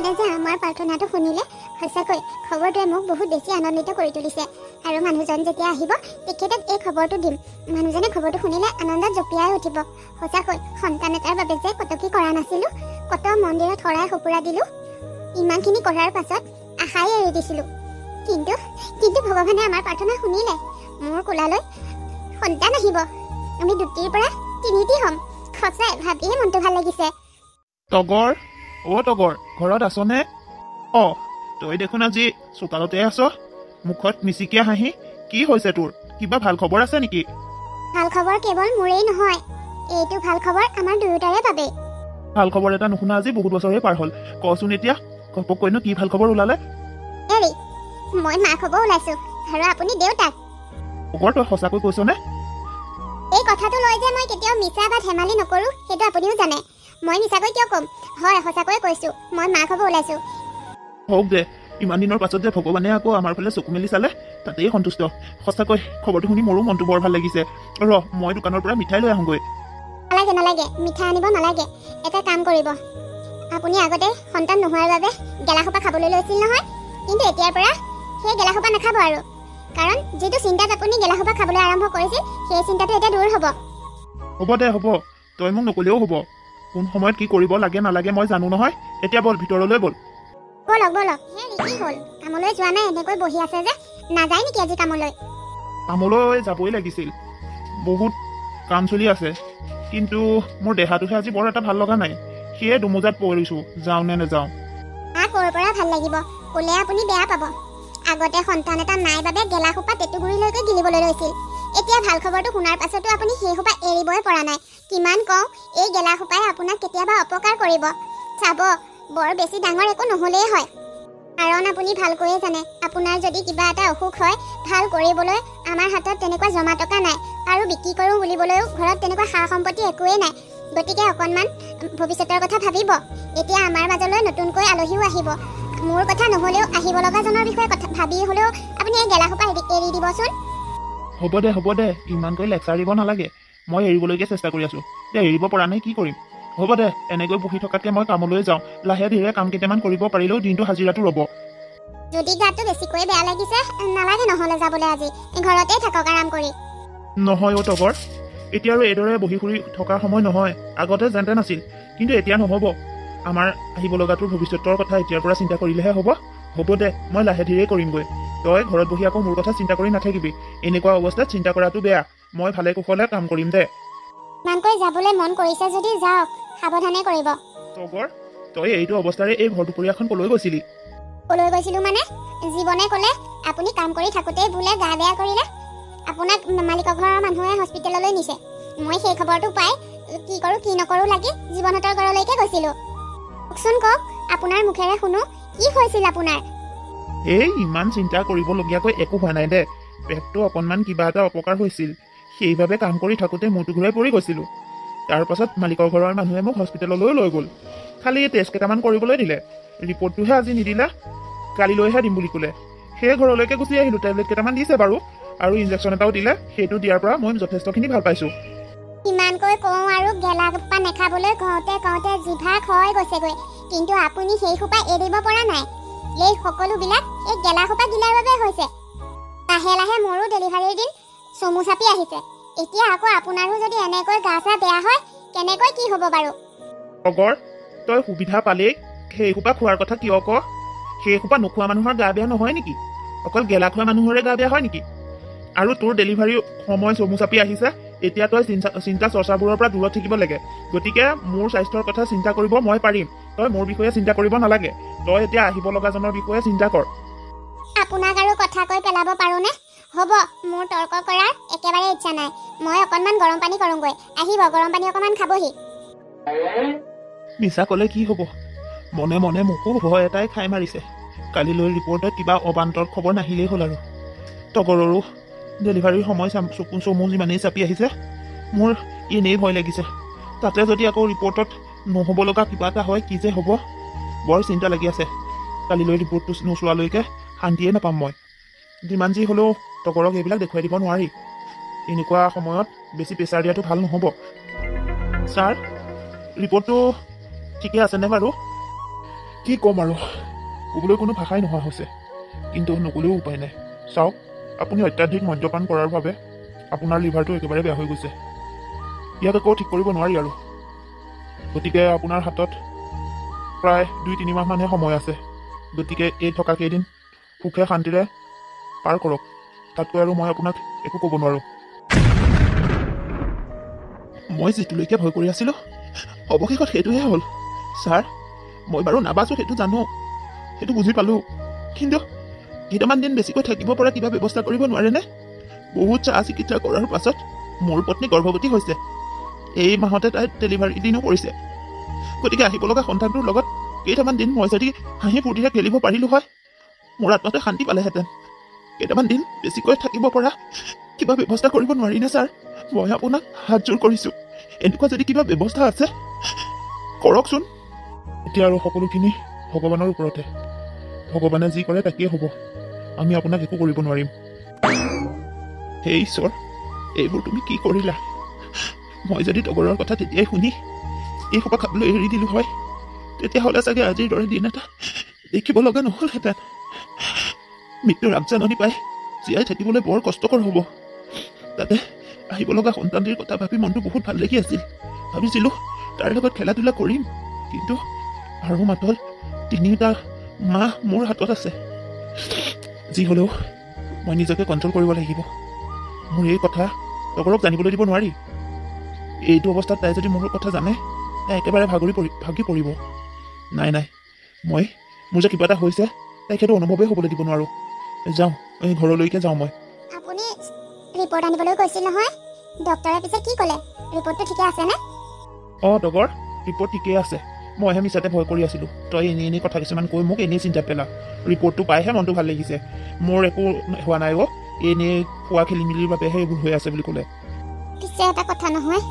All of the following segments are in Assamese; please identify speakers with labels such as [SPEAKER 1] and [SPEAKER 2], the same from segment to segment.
[SPEAKER 1] ভগৱানে যে আমাৰ প্ৰাৰ্থনাটো শুনিলে সঁচাকৈ খবৰটোৱে মোক বহুত বেছি আনন্দিত কৰি তুলিছে। আৰু মানুহজন যেতিয়া আহিব তেখেতক এই খবৰটো দিম। মানুহজনে খবৰটো শুনিলে আনন্দত জঁপিয়াই উঠিব। সঁচাকৈ সন্তান এটাৰ বাবে যে কত কি কৰা নাছিলোঁ, কত মন্দিৰত শৰাই সঁফুৰা দিলোঁ, ইমানখিনি কৰাৰ পাছত আশাই এৰি দিছিলোঁ। কিন্তু ভগৱানে আমাৰ প্ৰাৰ্থনা শুনিলে। মোৰ কোলালৈ সন্তান আহিব। আমি 2টিৰ পৰা 3টি হ'ম। সঁচাই ভাবিয়ে মনটো ভাল লাগিছে।
[SPEAKER 2] তগৰ, তগৰ, ঘৰত আছনে? তই দেখোন আজি চোতালতে আছ, মুখত মিচিকিয়া হাঁহি। কি হৈছে তোৰ? কিবা ভাল খবৰ আছে নেকি?
[SPEAKER 1] ভাল খবৰ কেৱল মোৰেই নহয়, এইটো ভাল খবৰ আমাৰ দুয়োটাৰে বাবে।
[SPEAKER 2] ভাল খবৰ এটা নুশুনা আজি বহুত বছৰে পাৰ হ'ল। কচোন এতিয়া, ঘপককৈনো কি ভাল খবৰ ওলালে?
[SPEAKER 1] হেৰি, মই মাক হ'ব ওলাইছোঁ আৰু আপুনি দেউতাক।
[SPEAKER 2] তগৰ, তই সঁচাকৈ কৈছনে?
[SPEAKER 1] এই কথাটো লৈ যে মই কেতিয়াও মিছা বা ধেমালি নকৰোঁ সেইটো আপুনিও জানে। মই মিছাকৈ কিয় ক'ম? হয়, সঁচাকৈয়ে কৈছোঁ, মই মাক হ'ব ওলাইছোঁ।
[SPEAKER 2] হওক দে, ইমান দিনৰ পাছত যে ভগৱানে আকৌ আমাৰ ফালে চকু মেলি চালে তাতেই সন্তুষ্ট। সঁচাকৈ খবৰটো শুনি মোৰো মনটো বৰ ভাল লাগিছে। মই দোকানৰ পৰা মিঠাই লৈ আহোঁগৈ।
[SPEAKER 1] নালাগে, মিঠাই আনিব নালাগে। এটা কাম কৰিব, আপুনি আগতে সন্তান নোহোৱাৰ বাবে গেলাসোপা খাবলৈ লৈছিল নহয়, কিন্তু এতিয়াৰ পৰা সেই গেলাসোপা নাখাব আৰু। কাৰণ যিটো চিন্তাত আপুনি গেলাসোপা খাবলৈ আৰম্ভ কৰিছিল সেই চিন্তাটো এতিয়া দূৰ হ'ব।
[SPEAKER 2] হ'ব দে, হ'ব। তই মোক নকলেও হ'ব। কোন সময়ত কি কৰিব লাগে নালাগে মই জানো নহয়। এতিয়া বল, ভিতৰলৈ বল।
[SPEAKER 1] বলক। হেৰি, কি হ'ল? কামলৈ যোৱা নাই, এনেকৈ বহি আছে যে? নাযায় নেকি আজি কামলৈ?
[SPEAKER 2] কামলৈ যাবই লাগিছিল, বহুত কাম চলি আছে, কিন্তু মোৰ দেহাটোহে আজি বৰ এটা ভাল লগা নাই। সেয়ে দুমোজাত পৰিছোঁ, যাওঁ নে নাযাওঁ।
[SPEAKER 1] ক'ৰ পৰা ভাল লাগিব? ক'লে আপুনি বেয়া পাব। আগতে সন্তান এটা নাই বাবে গেলাসোপা টেটুগুৰিলৈকে গিলিবলৈ লৈছিল। এতিয়া ভাল খবৰটো শুনাৰ পাছতো আপুনি সেই সোপা এৰিবই পৰা নাই। কিমান কওঁ, এই গেলাসোপাই আপোনাক কেতিয়াবা অপকাৰ কৰিব। চাব, বৰ বেছি ডাঙৰ একো নহ'লেই হয়। কাৰণ আপুনি ভালকৈয়ে জানে, আপোনাৰ যদি কিবা এটা অসুখ হয়, ভাল কৰিবলৈ আমাৰ হাতত তেনেকুৱা জমা টকা নাই, আৰু বিক্ৰী কৰোঁ বুলিবলৈও ঘৰত তেনেকুৱা সা সম্পত্তি একোৱেই নাই। গতিকে অকণমান ভৱিষ্যতৰ কথা ভাবিব। এতিয়া আমাৰ মাজলৈ নতুনকৈ আলহীও আহিব। মোৰ কথা নহ'লেও আহিব লগাজনৰ বিষয়ে কথা ভাবি হ'লেও আপুনি এই গেলাসোপা এৰি দিবচোন।
[SPEAKER 2] হ'ব দে, ইমানকৈ লেকচাৰ দিব নালাগে। মই এৰিবলৈকে চেষ্টা কৰি আছোঁ। এতিয়া এৰিব পৰা নাই, কি কৰিম? হ'ব দে, এনেকৈ বহি থকাতকৈ মই কামলৈ যাওঁ। লাহে ধীৰে কাম কেইটামান কৰিব পাৰিলেও দিনটো হাজিৰাটো ৰ'ব।
[SPEAKER 1] যদি গাটো বেছিকৈ বেয়া লাগিছে, নালাগে নহ'লে যাবলৈ আজি। ঘৰতেই থাকক আৰাম কৰি।
[SPEAKER 2] নহয় তগৰ, এতিয়া আৰু এইদৰে বহি ফুৰি থকাৰ সময় নহয়। আগতে যেন তেন আছিল, কিন্তু এতিয়া নহ'ব। আমাৰ আহিব লগাটোৰ ভৱিষ্যতৰ কথা এতিয়াৰ পৰা চিন্তা কৰিলেহে হ'ব। হ'ব দে, মই লাহে ধীৰে কৰিমগৈ। তই ঘৰত বহি আকৌ মোৰ কথা চিন্তা কৰি নাথাকিবি। এনেকুৱা অৱস্থাত চিন্তা কৰাটো বেয়া। মই ভালে কুশলে কাম কৰিম দে।
[SPEAKER 1] ইমানকৈ যাবলৈ মন কৰিছে যদি যাওক, সাৱধানে কৰিব।
[SPEAKER 2] তগৰ, তই এইটো অৱস্থাৰে এই ঘৰ দুপৰীয়াখন কলৈ গৈছিলি?
[SPEAKER 1] কলৈ গৈছিলোঁ মানে? জীৱনে ক'লে আপুনি কাম কৰি থাকোঁতেই বোলে গা বেয়া কৰিলে, আপোনাক মালিকৰ ঘৰৰ মানুহে হস্পিটেললৈ নিছে। মই সেই খবৰটো পাই কি কৰোঁ কি নকৰোঁ লাগি জীৱনহঁতৰ ঘৰলৈকে গৈছিলোঁ। কওকচোন, কওক, আপোনাৰ মুখেৰে শুনো, কি হৈছিল আপোনাৰ?
[SPEAKER 2] ইমান চিন্তা কৰিবলগীয়াকৈ একো হোৱা নাই দে। পেটটো অকণমান কিবা এটা অপকাৰ হৈছিল, সেইবাবে কাম কৰি থাকোঁতে মূৰটো ঘূৰাই পৰি গৈছিলোঁ। তাৰ পাছত মালিকৰ ঘৰৰ মানুহে মোক হস্পিটেললৈ লৈ গ'ল। খালি টেষ্ট কেইটামান কৰিবলৈ দিলে। ৰিপৰ্টটোহে আজি নিদিলে, কালিলৈহে দিম বুলি ক'লে। সেই ঘৰলৈকে গুচি আহিলোঁ। টেবলেট কেইটামান দিছে বাৰু, আৰু ইনজেকশ্যন এটাও দিলে। সেইটো দিয়াৰ পৰা মই যথেষ্টখিনি ভাল পাইছোঁ।
[SPEAKER 1] ইমানকৈ কওঁ আৰু গেলাসোপা নাখাবলৈ কওঁতে জিভা খয় গৈছেগৈ, কিন্তু আপুনি সেই সোপা এৰিব পৰা নাই। এই সকলোবিলাক এই গেলাসোপা গিলাৰ বাবে হৈছে। লাহে লাহে মোৰো ডেলিভাৰীৰ দিন চমু চাপি আহিছে। এতিয়া আকৌ আপোনাৰো যদি এনেকৈ গা চা বেয়া হয়, কেনেকৈ কি হ'ব বাৰু?
[SPEAKER 2] তগৰ, তই সুবিধা পালেই সেই সোপা খোৱাৰ কথা কিয় ক? সেই সোপা নোখোৱা মানুহৰ গা বেয়া নহয় নেকি? অকল গেলা খোৱা মানুহৰে গা বেয়া হয় নেকি? আৰু তোৰ ডেলিভাৰী সময় চমু চাপি আহিছে, এতিয়া তই চিন্তা চৰ্চাবোৰৰ পৰা দূৰত থাকিব লাগে। গতিকে মোৰ স্বাস্থ্যৰ কথা চিন্তা কৰিব মই পাৰিম, তই মোৰ বিষয়ে চিন্তা কৰিব নালাগে। তই এতিয়া আহিব লগাজনৰ বিষয়ে চিন্তা কৰ।
[SPEAKER 1] আপোনাক আৰু কথা কৈ পেলাব পাৰোঁনে? হ'ব, মোৰ তৰ্ক কৰাৰ একেবাৰে ইচ্ছা নাই। মই অকণমান গৰম পানী কৰোঁগৈ। আহিব, গৰম পানী অকণমান খাবহি।
[SPEAKER 2] মিছা ক'লে কি হ'ব? মনে মনে মোকো ভয় এটাই খাই মাৰিছে। কালিলৈ ৰিপৰ্টত কিবা অবান্তৰ খবৰ নাহিলেই হ'ল আৰু। তগৰৰো ডেলিভাৰীৰ সময় চমু যিমানেই চাপি আহিছে, মোৰ এনেই ভয় লাগিছে। তাতে যদি আকৌ ৰিপৰ্টত নহ'ব লগা কিবা এটা হয়, কি যে হ'ব, বৰ চিন্তা লাগি আছে। কালিলৈ ৰিপৰ্টটো নোচোৱালৈকে শান্তিয়ে নাপাম মই। যিমান যি হ'লেও তগৰক এইবিলাক দেখুৱাই দিব নোৱাৰি। এনেকুৱা সময়ত বেছি প্ৰেছাৰ দিয়াটো ভাল নহ'ব। ছাৰ, ৰিপৰ্টটো ঠিকে আছেনে বাৰু? কি ক'ম আৰু ক'বলৈ কোনো ভাষাই নোহোৱা হৈছে কিন্তু নক'লেও উপায় নাই চাওক আপুনি অত্যাধিক মদ্যপান কৰাৰ বাবে আপোনাৰ লিভাৰটো একেবাৰে বেয়া হৈ গৈছে ইয়াক একো ঠিক কৰিব নোৱাৰি আৰু গতিকে আপোনাৰ হাতত প্ৰায় 2-3 মাহ মানহে সময় আছে গতিকে এই থকা কেইদিন সুখে শান্তিৰে পাৰ কৰক তাতকৈ আৰু মই আপোনাক একো ক'ব নোৱাৰোঁ মই যিটোলৈকে ভয় কৰি আছিলোঁ অৱশেষত সেইটোহে হ'ল ছাৰ মই বাৰু নাবাচোঁ সেইটো জানো সেইটো বুজি পালোঁ কিন্তু কেইটামান দিন বেছিকৈ থাকিব পৰা কিবা ব্যৱস্থা কৰিব নোৱাৰেনে বহুত চাহ চিকিৎসা কৰাৰ পাছত মোৰ পত্নী গৰ্ভৱতী হৈছে এই মাহতে তাই ডেলিভাৰী দিনো কৰিছে গতিকে আহিব লগা সন্তানটোৰ লগত কেইটামান দিন মই যদি হাঁহি ফূৰ্তিৰে খেলিব পাৰিলোঁ হয় মোৰ আত্মাতে শান্তি পালেহেঁতেন কেইটামান দিন বেছিকৈ থাকিব পৰা কিবা ব্যৱস্থা কৰিব নোৱাৰিনে ছাৰ মই আপোনাক হাত জোৰ কৰিছোঁ এনেকুৱা যদি কিবা ব্যৱস্থা আছে কৰকচোন এতিয়া আৰু সকলোখিনি ভগৱানৰ ওপৰতে ভগৱানে যি কৰে তাকেই হ'ব আমি আপোনাক একো কৰিব নোৱাৰিম হে ঈশ্বৰ এইবোৰ তুমি কি কৰিলা মই যদি তগৰৰ কথা তেতিয়াই শুনি এই সোপা খাবলৈ এৰি দিলোঁ হয় তেতিয়াহ'লে চাগে আজিৰ দৰে দিন এটা দেখিব লগা নহ'লহেঁতেন মৃত্যুৰ আগজাননী পাই জীয়াই থাকিবলৈ বৰ কষ্টকৰ হ'ব তাতে আহিব লগা সন্তানটিৰ কথা ভাবি মনটো বহুত ভাল লাগি আছিল ভাবিছিলোঁ তাৰ লগত খেলা ধূলা কৰিম কিন্তু আৰু মাত্ৰ 3টা মাহ মোৰ হাতত আছে যি হ'লেও মই নিজকে কণ্ট্ৰল কৰিব লাগিব মোৰ এই কথা তগৰক জানিবলৈ দিব নোৱাৰি এইটো অৱস্থাত তাই যদি মোৰ কথা জানে তাই একেবাৰে ভাগি পৰিব নাই মোৰ যে কিবা এটা হৈছে তাইক সেইটো অনুভৱেই হ'বলৈ দিব নোৱাৰোঁ যাওঁ এই ঘৰলৈকে যাওঁ মই
[SPEAKER 1] আপুনি ৰিপৰ্ট আনিবলৈ কৈছিল নহয় ডক্টৰে পিছে কি ক'লে ৰিপৰ্টটো ঠিকে আছেনে
[SPEAKER 2] অঁ তগৰ ৰিপৰ্ট ঠিকেই আছে মইহে মিছাতে ভয় কৰি আছিলোঁ তই এনেই কথা কিছুমান কৈ মোক এনেই চিন্তা পেলা ৰিপৰ্টটো পাইহে মনটো ভাল লাগিছে মোৰ একো হোৱা নাই এনেই খোৱা খেলি মেলিৰ বাবেহে এইবোৰ হৈ আছে বুলি ক'লে
[SPEAKER 1] পিছে এটা কথা নহয়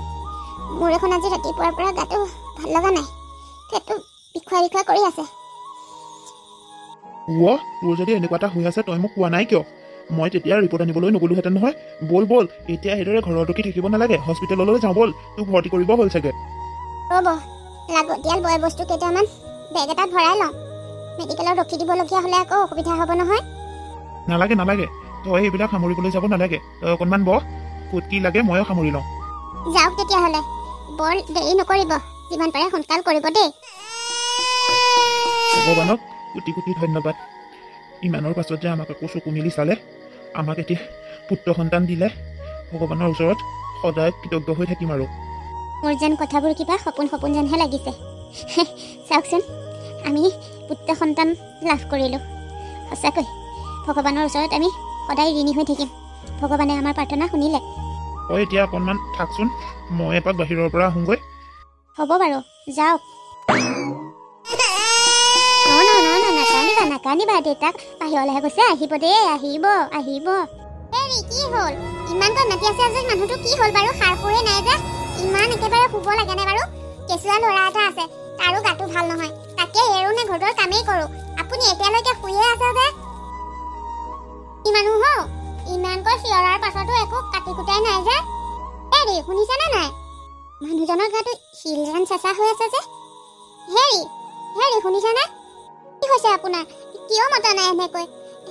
[SPEAKER 1] মোৰ এখন আজি ৰাতিপুৱাৰ পৰা গাটো ভাল লগা নাই পেটটো বিষুৱা কৰি আছে
[SPEAKER 2] তোৰ যদি এনেকুৱা এটা হৈ আছে তই মোক কোৱা নাই কিয় মই তেতিয়া ৰিপৰ্ট আনিবলৈ নগ'লোহেঁতেন নহয় ব'ল এতিয়া সেইদৰে ঘৰত ৰখি থাকিব নালাগে হস্পিটেললৈ যাওঁ ব'ল তোক ভৰ্তি কৰিব হ'ল চাগে
[SPEAKER 1] ৰ'ব লাগতিয়াল বয় বস্তু কেইটামান বেগ এটাত ভৰাই লওঁ মেডিকেলত ৰখি দিবলগীয়া হ'লে আকৌ অসুবিধা হ'ব নহয়
[SPEAKER 2] নালাগে তই এইবিলাক সামৰিবলৈ যাব নালাগে তই অকণমান বহ ক'ত কি লাগে ময়ো সামৰি লওঁ
[SPEAKER 1] যাওক তেতিয়াহ'লে বৰ দেৰি নকৰিব যিমান পাৰে সোনকাল কৰিব দেই
[SPEAKER 2] ভগৱানক কোটি ধন্যবাদ ইমানৰ পাছত যে আমাক আকৌ চকু মেলি চালে আমাক এতিয়া পুত্ৰ সন্তান দিলে ভগৱানৰ ওচৰত সদায় কৃতজ্ঞ হৈ থাকিম আৰু
[SPEAKER 1] মোৰ যেন কথাবোৰ কিবা সপোন যেনহে লাগিছে চাওকচোন আমি পুত্ৰ সন্তান লাভ কৰিলোঁ সঁচাকৈ ভগৱানৰ ওচৰত আমি সদায় ঋণী হৈ থাকিম ভগৱানে আমাৰ প্ৰাৰ্থনা শুনিলে
[SPEAKER 2] তই এতিয়া অকণমান থাকচোন মই এপাক বাহিৰৰ পৰা আহোঁগৈ
[SPEAKER 1] হ'ব বাৰু যাওক নাকানিবা দেউতাক বাহিৰলৈহে গৈছে আহিব দেই আহিব হেৰি কি হ'ল ইমানকৈ মাতি আছে যে মানুহটো কি হ'ল বাৰু সাৰ সুৰে নাই যে ইমান একেবাৰে শুব লাগে নে বাৰু কেঁচুৱা ল'ৰা এটা আছে তাৰো গাটো ভাল নহয় তাকে এৰো নে ঘৰৰ কামেই কৰোঁ আপুনি এতিয়ালৈকে শুয়ে আছে যে মানুহ ইমানকৈ চিঞৰাৰ পাছতো একো কাটি কুটাই নাই যে হেৰি শুনিছেনে নাই মানুহজনৰ গাটো শিল যেন চেঁচা হৈ আছে যে হেৰি শুনিছেনে কি হৈছে আপোনাৰ কিয় মতা নাই এনেকৈ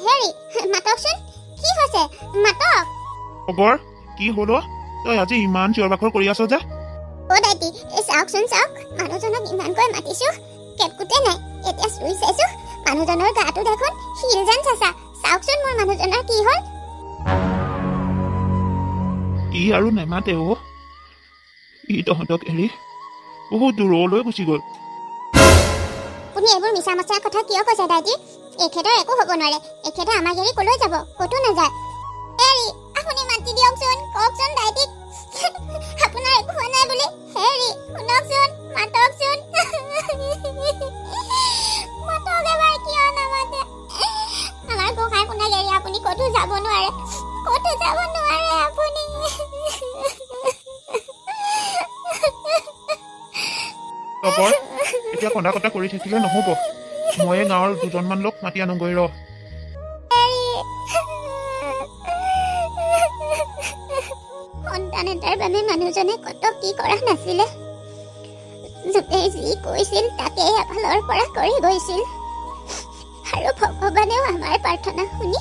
[SPEAKER 1] হেৰি মাতকচোন কি হৈছে মাতক
[SPEAKER 2] খবৰ কি হ'ল তই আজি ইমান চিঞৰ বাখৰ কৰি আছ যে
[SPEAKER 1] দাইটি চাওকচোন মানুহজনক ইমানকৈ মাতিছো কেটকুটে নাই এতিয়া চুই চাইছো মানুহজনৰ গাটো দেখোন শিল যেন চেঁচা চাওকচোন মোৰ মানুহজনৰ কি হ'ল
[SPEAKER 2] ই আৰু নেমাতে ই তহঁতক এৰি বহুত দূৰলৈ গুচি গ'ল
[SPEAKER 1] আপুনি এইবোৰ মিছা মচা কথা কিয় কৈছে দাইটি এখেতৰ একো হ'ব নোৱাৰে এখেতে আমাক এৰি কলৈ যাব ক'তো নাযায় হেৰি আপুনি মাতি দিয়কচোন কওকচোন দাইটিক আপোনাৰ একো হোৱা নাই বুলি হেৰি শুনকচোন মাতকচোন মাতক এবাৰ কিয় নামাতে আমাৰ গোসাঁই কোনাক এৰি আপুনি ক'তো যাব নোৱাৰে আপুনি
[SPEAKER 2] খবৰ এতিয়া কন্দা কটা কৰি থাকিলে নহ'ব ময়ে গাঁৱৰ 2জনমান লোক মাতি আনোগৈ ৰ
[SPEAKER 1] সন্তান এটাৰ বাবে মানুহজনে কত কি কৰা নাছিলে যোনে যি কৈছিল তাকে এফালৰ পৰা কৰি গৈছিল আৰু ভগৱানেও আমাৰ প্ৰাৰ্থনা শুনি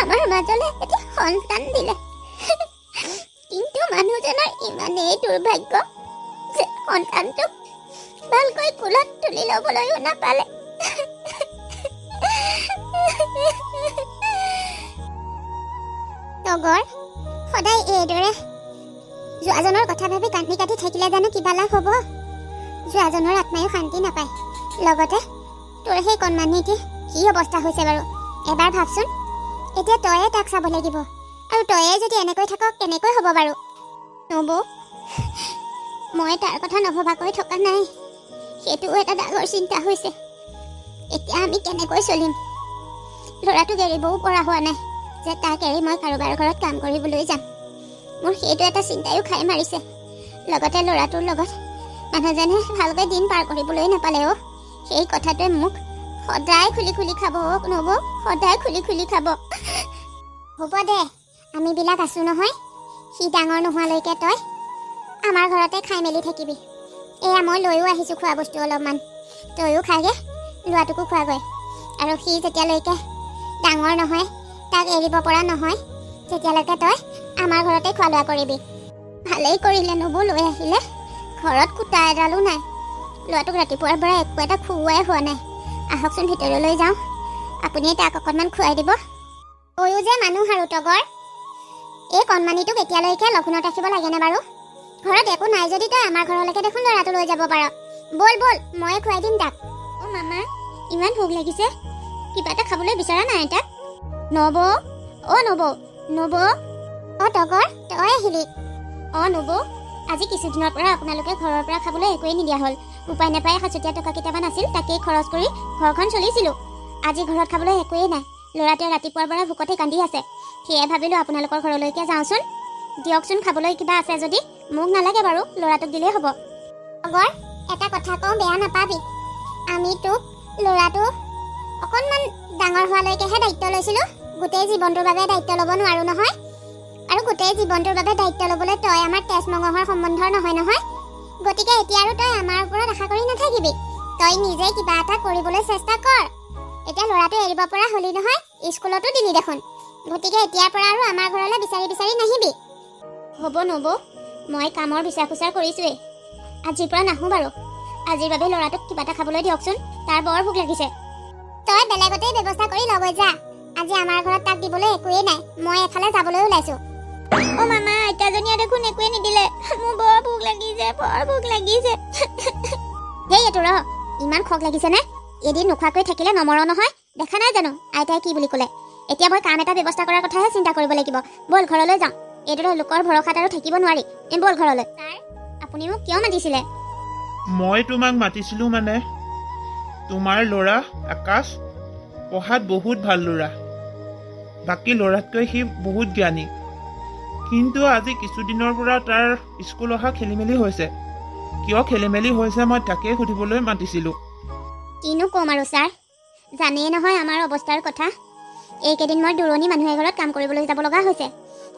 [SPEAKER 1] আমাৰ মাজলৈ এটি সন্তান দিলে। কিন্তু মানুহজনৰ ইমানেই দুৰ্ভাগ্য যে সন্তানটোক ভালকৈ কোলত তুলি ল'বলৈও নাপালে। তগৰ, সদায় এইদৰে যোৱাজনৰ কথা ভাবি কান্দি কাটি থাকিলে জানো কিবা লাভ হ'ব? যোৱাজনৰ আত্মায়ো শান্তি নাপায়। লগতে তোৰ সেই কণমানিটিৰ কি অৱস্থা হৈছে বাৰু এবাৰ ভাবচোন। এতিয়া তয়ে তাক চাব লাগিব, আৰু তয়ে যদি এনেকৈ থাক কেনেকৈ হ'ব বাৰু? নবৌ, মই তাৰ কথা নভবাকৈ থকা নাই, সেইটোও এটা ডাঙৰ চিন্তা হৈছে। এতিয়া আমি কেনেকৈ চলিম? ল'ৰাটোক এৰিবও পৰা হোৱা নাই যে তাক এৰি মই কাৰোবাৰ ঘৰত কাম কৰিবলৈ যাম। মোৰ সেইটো এটা চিন্তায়ো খাই মাৰিছে। লগতে ল'ৰাটোৰ লগত মানুহজনে ভালকৈ দিন পাৰ কৰিবলৈ নাপালে। সেই কথাটোৱে মোক সদায় খুলি খুলি খাব। নবৌ, সদায় খুলি খুলি খাব। হ'ব দে, আমিবিলাক আছো নহয়। সি ডাঙৰ নোহোৱালৈকে তই আমাৰ ঘৰতে খাই মেলি থাকিবি। এয়া মই লৈও আহিছোঁ খোৱা বস্তু অলপমান, তয়ো খাগে, ল'ৰাটোকো খোৱাগৈ। আৰু সি যেতিয়ালৈকে ডাঙৰ নহয়, তাক এৰিব পৰা নহয়, তেতিয়ালৈকে তই আমাৰ ঘৰতে খোৱা লোৱা কৰিবি। ভালেই কৰিলে নবৌ লৈ আহিলে, ঘৰত কুটা এডালো নাই। ল'ৰাটোক ৰাতিপুৱাৰ পৰা একো এটা খুওৱাই হোৱা নাই। আহকচোন ভিতৰলৈ যাওঁ, আপুনি তাক অকণমান খুৱাই দিব। তয়ো যে মানুহ আৰু তগৰ, এই কণমানিটোক এতিয়ালৈকে লঘোণত ৰাখিব লাগেনে বাৰু? ঘৰত একো নাই যদি তই আমাৰ ঘৰলৈকে দেখোন ল'ৰাটো লৈ যাব পাৰ। বল বল, ময়ে খুৱাই দিম তাক। অ' মামা, ইমান ভোক লাগিছে, কিবা এটা খাবলৈ বিচৰা নাই তাক? নবৌ, অ' নবৌ, নবৌ। অ' তগৰ, তই আহিলি? অ' নবৌ, আজি কিছুদিনৰ পৰা আপোনালোকে ঘৰৰ পৰা খাবলৈ একোৱেই নিদিয়া হ'ল। উপায় নাপায় সাঁচতীয়া টকা কেইটামান আছিল, তাকেই খৰচ কৰি ঘৰখন চলিছিলোঁ। আজি ঘৰত খাবলৈ একোৱেই নাই। ল'ৰাটোৱে ৰাতিপুৱাৰ পৰা ভোকতে কান্দি আছে। সেয়ে ভাবিলোঁ আপোনালোকৰ ঘৰলৈকে যাওঁচোন। দিয়কচোন খাবলৈ কিবা আছে যদি। মোক নালাগে বাৰু, ল'ৰাটোক দিলেই হ'ব। তগৰ, এটা কথা কওঁ, বেয়া নাপাবি। আমি তোক ল'ৰাটো অকণমান ডাঙৰ হোৱালৈকেহে দায়িত্ব লৈছিলোঁ। গোটেই জীৱনটোৰ বাবে দায়িত্ব ল'ব নোৱাৰোঁ নহয়। আৰু গোটেই জীৱনটোৰ বাবে দায়িত্ব ল'বলৈ তই আমাৰ তেজ মঙহৰ সম্বন্ধৰ নহয় নহয়। গতিকে এতিয়া আৰু তই আমাৰ ওপৰত আশা কৰি নাথাকিবি। তই নিজে কিবা এটা কৰিবলৈ চেষ্টা কৰ। এতিয়া ল'ৰাটো এৰিব পৰা হলি নহয়, স্কুলতো দিলি দেখোন। গতিকে এতিয়াৰ পৰা আৰু আমাৰ ঘৰলৈ বিচাৰি বিচাৰি নাহিবি। হ'ব নবৌ, মই কামৰ বিচাৰ খোচাৰ কৰিছোৱেই। আজিৰ পৰা নাহোঁ বাৰু। আজিৰ বাবে ল'ৰাটোক কিবা এটা খাবলৈ দিয়কচোন, তাৰ বৰ ভোক লাগিছে। তই বেলেগতেই ব্যৱস্থা কৰি লগৈ যা। আজি আমাৰ ঘৰত তাক দিবলৈ একোৱেই নাই। মই এফালে যাবলৈ ওলাইছোঁ। অ' মামা, আইতাজনীয়ে দেখোন একোৱে নিদিলে। মোৰ বৰ ভোক লাগিছে, বৰ ভোক লাগিছে। হেই এইটো ৰ, ইমান খক লাগিছেনে? এদিন নোখোৱাকৈ থাকিলে নমৰ নহয়। দেখা নাই জানো আইতাই কি বুলি ক'লে? এতিয়া মই কাম এটা ব্যৱস্থা কৰাৰ কথাহে চিন্তা কৰিব লাগিব। ব'ল ঘৰলৈ যাওঁ। এইদৰে লোকৰ ভৰসাত আৰু থাকিব নোৱাৰি। ব'ল ঘৰলৈ। ছাৰ, আপুনি মোক কিয় মাতিছিলে?
[SPEAKER 2] মই তোমাক মাতিছিলোঁ মানে তোমাৰ ল'ৰা আকাশ পঢ়াত বহুত ভাল ল'ৰা। বাকী ল'ৰাতকৈ সি বহুত জ্ঞানী। কিন্তু আজি কিছুদিনৰ পৰা তাৰ স্কুল অহা খেলি মেলি হৈছে। কিয় খেলি মেলি হৈছে মই তাকেই সুধিবলৈ মাতিছিলোঁ।
[SPEAKER 1] কিনো ক'ম আৰু ছাৰ, জানেই নহয় আমাৰ অৱস্থাৰ কথা। এইকেইদিন মই দূৰণি মানুহ এঘৰত কাম কৰিবলৈ যাব লগা হৈছে।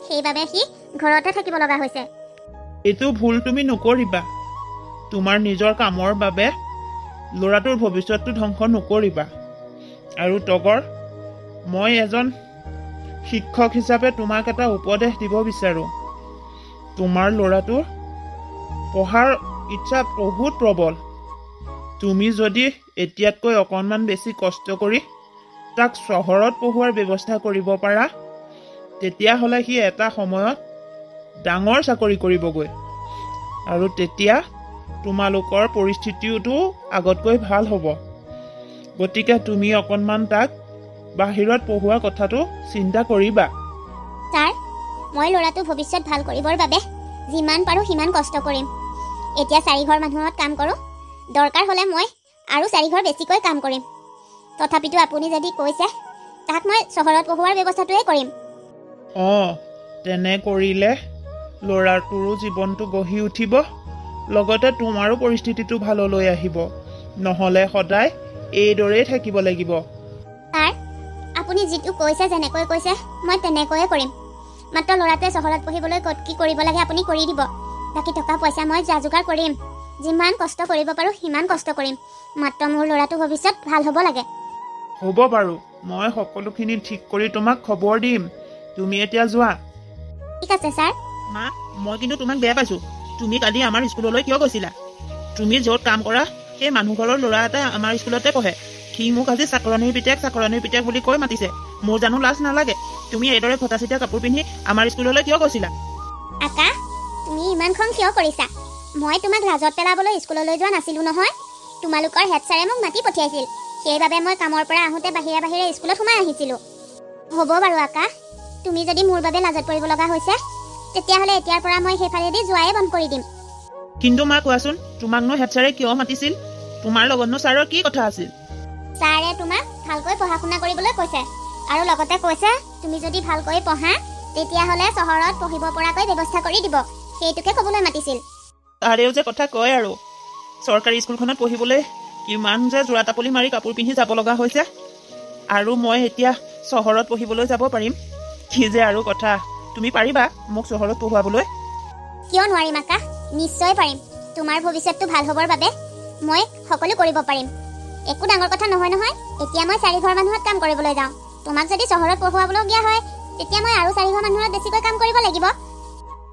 [SPEAKER 1] সেইবাবে সি ঘৰতে থাকিব লগা হৈছে।
[SPEAKER 2] এইটো ভুল তুমি নকৰিবা। তোমাৰ নিজৰ কামৰ বাবে ল'ৰাটোৰ ভৱিষ্যতটো ধ্বংস নকৰিবা। আৰু তগৰ, মই এজন শিক্ষক হিচাপে তোমাক এটা উপদেশ দিব বিচাৰোঁ। তোমাৰ ল'ৰাটোৰ পঢ়াৰ ইচ্ছা বহুত প্ৰবল। তুমি যদি এতিয়াতকৈ অকণমান বেছি কষ্ট কৰি তাক চহৰত পঢ়োৱাৰ ব্যৱস্থা কৰিব পাৰা, তেতিয়াহ'লে সি এটা সময়ত ডাঙৰ চাকৰি কৰিবগৈ। আৰু তেতিয়া তোমালোকৰ পৰিস্থিতিওতো আগতকৈ ভাল হ'ব। গতিকে তুমি অকণমান তাক বাহিৰত পঢ়োৱা কথাটো চিন্তা কৰিবা।
[SPEAKER 1] ছাৰ, মই ল'ৰাটো ভৱিষ্যত ভাল কৰিবৰ বাবে যিমান পাৰোঁ সিমান কষ্ট কৰিম। এতিয়া 4 ঘৰ মানুহত কাম কৰোঁ, দৰকাৰ হ'লে মই আৰু 4 ঘৰ বেছিকৈ কাম কৰিম। তথাপিতো আপুনি যদি কৈছে, তাক মই চহৰত পঢ়োৱাৰ ব্যৱস্থাটোৱে কৰিম।
[SPEAKER 2] অঁ, তেনে কৰিলে ল'ৰাটোৰো জীৱনটো গঢ়ি উঠিব, লগতে তোমাৰো পৰিস্থিতিটো ভাললৈ আহিব। নহ'লে সদায় এইদৰেই থাকিব লাগিব।
[SPEAKER 1] ছাৰ, আপুনি যিটো কৈছে, যেনেকৈ কৈছে মই তেনেকৈয়ে কৰিম। মাত্ৰ ল'ৰাটোৱে চহৰত পঢ়িবলৈ ক'ত কি কৰিব লাগে আপুনি কৰি দিব। বাকী টকা পইচা মই যা যোগাৰ কৰিম। যিমান কষ্ট কৰিব পাৰোঁ সিমান কষ্ট কৰিম। মাত্ৰ মোৰ ল'ৰাটো ভৱিষ্যত ভাল হ'ব লাগে।
[SPEAKER 2] হ'ব বাৰু, মই সকলোখিনি ঠিক কৰি তোমাক খবৰ দিম। তুমি এতিয়া যোৱা।
[SPEAKER 1] ঠিক আছে ছাৰ।
[SPEAKER 2] মা, মই কিন্তু তোমাক বেয়া পাইছোঁ। তুমি কালি আমাৰ স্কুললৈ কিয় গৈছিলা? তুমি য'ত কাম কৰা সেই মানুহ ঘৰৰ ল'ৰা এটা আমাৰ স্কুলতে পঢ়ে। সি মোক আজি চাকৰণীৰ পিতেক বুলি কৈ মাতিছে। মোৰ জানো লাজ নালাগে? তুমি এইদৰে ফটা চিটা কাপোৰ পিন্ধি আমাৰ স্কুললৈ কিয় গৈছিলা?
[SPEAKER 1] আকা, তুমি ইমান খং কিয় কৰিছা? মই তোমাক লাজত পেলাবলৈ স্কুললৈ যোৱা নাছিলোঁ নহয়। তোমালোকৰ হেড ছাৰে মোক মাতি পঠিয়াইছিল। সেইবাবে মই কামৰ পৰা আহোঁতে বাহিৰে বাহিৰে স্কুলত সোমাই আহিছিলোঁ। হ'ব বাৰু আকা, তুমি যদি মোৰ বাবে লাজত পৰিব লগা হৈছে তেতিয়াহ'লে এতিয়াৰ পৰা মই সেইফালেদি যোৱাই বন্ধ কৰি দিম।
[SPEAKER 2] কিন্তু মা কোৱাচোন, তোমাকনো হেড ছাৰে কিয় মাতিছিল? তোমাৰ লগতনো ছাৰৰ কি কথা আছিল?
[SPEAKER 1] ছাৰে তোমাক ভালকৈ পঢ়া শুনা কৰিবলৈ কৈছে আৰু লগতে কৈছে তুমি যদি ভালকৈ পঢ়া তেতিয়াহ'লে চহৰত পঢ়িব পৰাকৈ ব্যৱস্থা কৰি দিব। সেইটোকে ক'বলৈ মাতিছিল।
[SPEAKER 2] ছাৰেও যে কথা কয় আৰু, চৰকাৰী স্কুলখনত পঢ়িবলৈ কিমান যে যোৰা টাপলি মাৰি কাপোৰ পিন্ধি যাব লগা হৈছে, আৰু মই এতিয়া চহৰত পঢ়িবলৈ যাব পাৰিম? কি যে আৰু কথা। তুমি পাৰিবা মোক চহৰত পঢ়ুৱাবলৈ?
[SPEAKER 1] কিয় নোৱাৰিম আকা, নিশ্চয় পাৰিম। তোমাৰ ভৱিষ্যতটো ভাল হ'বৰ বাবে মই সকলো কৰিব পাৰিম। একো ডাঙৰ কথা নহয় নহয়। এতিয়া মই 4 ঘৰ মানুহত কাম কৰিবলৈ যাওঁ। তোমাক যদি চহৰত পঢ়ুৱাবলগীয়া হয় তেতিয়া মই আৰু 4 ঘৰ মানুহত বেছিকৈ কাম কৰিব লাগিব।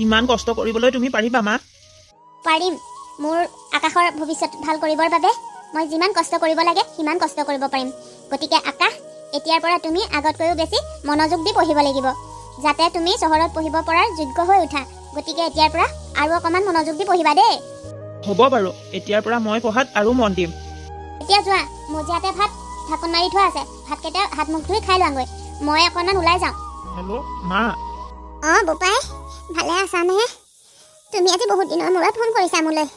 [SPEAKER 2] ইমান কষ্ট কৰিবলৈ তুমি পাৰিবা মা?
[SPEAKER 1] পাৰিম। মোৰ আকাশৰ ভৱিষ্যত ভাল কৰিবৰ বাবে মই যিমান কষ্ট কৰিব লাগে সিমান কষ্ট কৰিব পাৰিম। গতিকে আকাশ, এতিয়াৰ পৰা তুমি আগতকৈও বেছি মনোযোগ দি পঢ়িব লাগিব, যাতে তুমি চহৰত পঢ়িব পৰাৰ যোগ্য হৈ উঠা। গতিকে এতিয়াৰ পৰা আৰু অকণমান মনোযোগ দি পঢ়িবা দেই।
[SPEAKER 2] হ'ব বাৰু, এতিয়াৰ পৰা মই পঢ়াত আৰু মন দিম।
[SPEAKER 1] এতিয়া যোৱা, মজিয়াতে ভাত ঢাকোন মাৰি থোৱা আছে। ভাতকেইটা হাত মুখ ধুই খাই লোৱাগৈ। মই অকণমান ওলাই যাওঁ।
[SPEAKER 2] হেল্ল' মা।
[SPEAKER 1] অঁ বোপাই, ভালে আছানে? তুমি আজি বহুত দিনৰ মূৰত ফোন কৰিছা মোলৈ।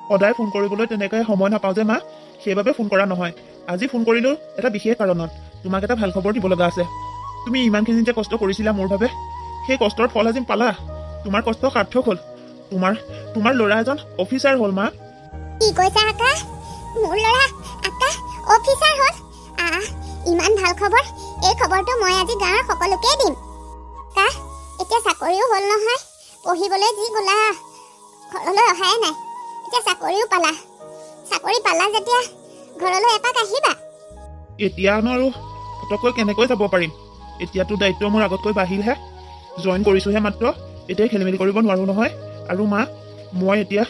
[SPEAKER 2] সদায় ফোন কৰিবলৈ তেনেকৈ সময় নাপাওঁ যে মা, সেইবাবে ফোন কৰা নহয়। আজি ফোন কৰিলোঁ এটা বিশেষ কাৰণত। তোমাক এটা ভাল খবৰ দিব লগা আছে। তুমি ইমানখিনি যে কষ্ট কৰিছিলা মোৰ বাবে, সেই কষ্টৰ ফল আজি পালা। তোমাৰ কষ্ট সাৰ্থক হ'ল। তোমাৰ ল'ৰা এজন অফিচাৰ হ'ল মা।
[SPEAKER 1] কি কৈছা আকাশ? মোৰ ল'ৰা আকাশ অফিচাৰ হ'ল? ইমান ভাল খবৰ। এই খবৰটো মই আজি গাঁৱৰ সকলোকে দিম। আকাশ, এতিয়া চাকৰিও হ'ল নহয়। পঢ়িবলৈ যি গ'লা, ঘৰলৈ অহাই নাই। এতিয়া চাকৰিও পালা। চাকৰি পালা যেতিয়া ঘৰলৈ এপাক আহিবা।
[SPEAKER 2] এতিয়ানো আৰু পটককৈ কেনেকৈ যাব পাৰিম? এতিয়াতো দায়িত্ব মোৰ আগতকৈ বাঢ়িলহে। জইন কৰিছোঁহে মাত্ৰ, এতিয়া খেলি মেলি কৰিব নোৱাৰোঁ নহয়। আৰু মা, মই এতিয়া